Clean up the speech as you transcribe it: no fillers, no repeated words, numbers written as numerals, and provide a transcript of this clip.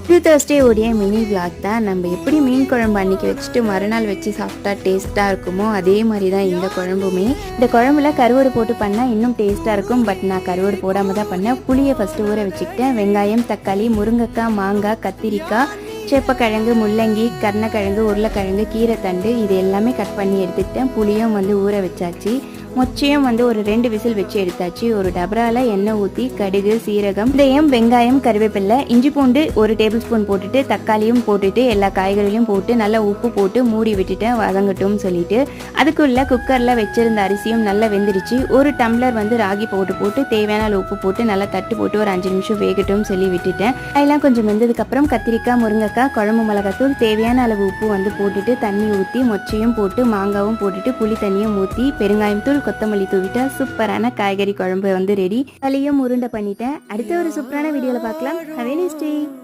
இது Thursday உடைய mini vlog தான். நம்ம எப்படி மீன் குழம்பு அன்னைக்கு வச்சுட்டு மறுநாள் வச்சு சாப்பிட்டா டேஸ்ட்டாக இருக்குமோ அதே மாதிரி தான் இந்த குழம்புமே. இந்த குழம்புல கருவாடு போட்டு பண்ணால் இன்னும் டேஸ்ட்டாக இருக்கும். பட் நான் கருவாடு போடாமல் தான் பண்ணேன். புளியை ஃபஸ்ட்டு ஊற வச்சுக்கிட்டேன். வெங்காயம், தக்காளி, முருங்கைக்காய், மாங்காய், கத்திரிக்காய், சேப்பக்கிழங்கு, முள்ளங்கி, கருணக்கிழங்கு, உருளைக்கிழங்கு, கீரைத்தண்டு இது எல்லாமே கட் பண்ணி எடுத்துக்கிட்டேன். புளியும் ஊற வச்சாச்சு. மொச்சையும் ஒரு 2 விசில் வச்சு எடுத்தாச்சு. ஒரு டபரால எண்ணெய் ஊற்றி கடுகு, சீரகம், வெங்காயம், கருவேப்பிலை, இஞ்சி பூண்டு 1 டேபிள் ஸ்பூன் போட்டுட்டு தக்காளியும் போட்டுட்டு எல்லா காய்கறிகளையும் போட்டு நல்லா உப்பு போட்டு மூடி விட்டுட்டேன் வதங்கட்டும் சொல்லிட்டு. அதுக்குள்ள குக்கரில் வச்சிருந்த அரிசியும் நல்லா வெந்துருச்சு. 1 டம்ளர் ராகி போட்டு தேவையான அளவு உப்பு போட்டு நல்லா தட்டு போட்டு ஒரு 5 நிமிஷம் வேகட்டும் சொல்லி விட்டுட்டேன். அதெல்லாம் கொஞ்சம் வெந்ததுக்கப்புறம் கத்திரிக்காய், முருங்கைக்காய், குழம்பு மிளகாத்தூள், தேவையான அளவு உப்பு போட்டுட்டு தண்ணி ஊற்றி மொச்சையும் போட்டு மாங்காவும் போட்டுட்டு புளி தண்ணியும் ஊற்றி பெருங்காயம் தூள், கொத்தமல்லி தூவிட்டா சூப்பரான காய்கறி குழம்பு ரெடி. தலையும் உருண்டை பண்ணிட்டேன். அடுத்த ஒரு சூப்பரான வீடியோல பார்க்கலாம். Have a nice day.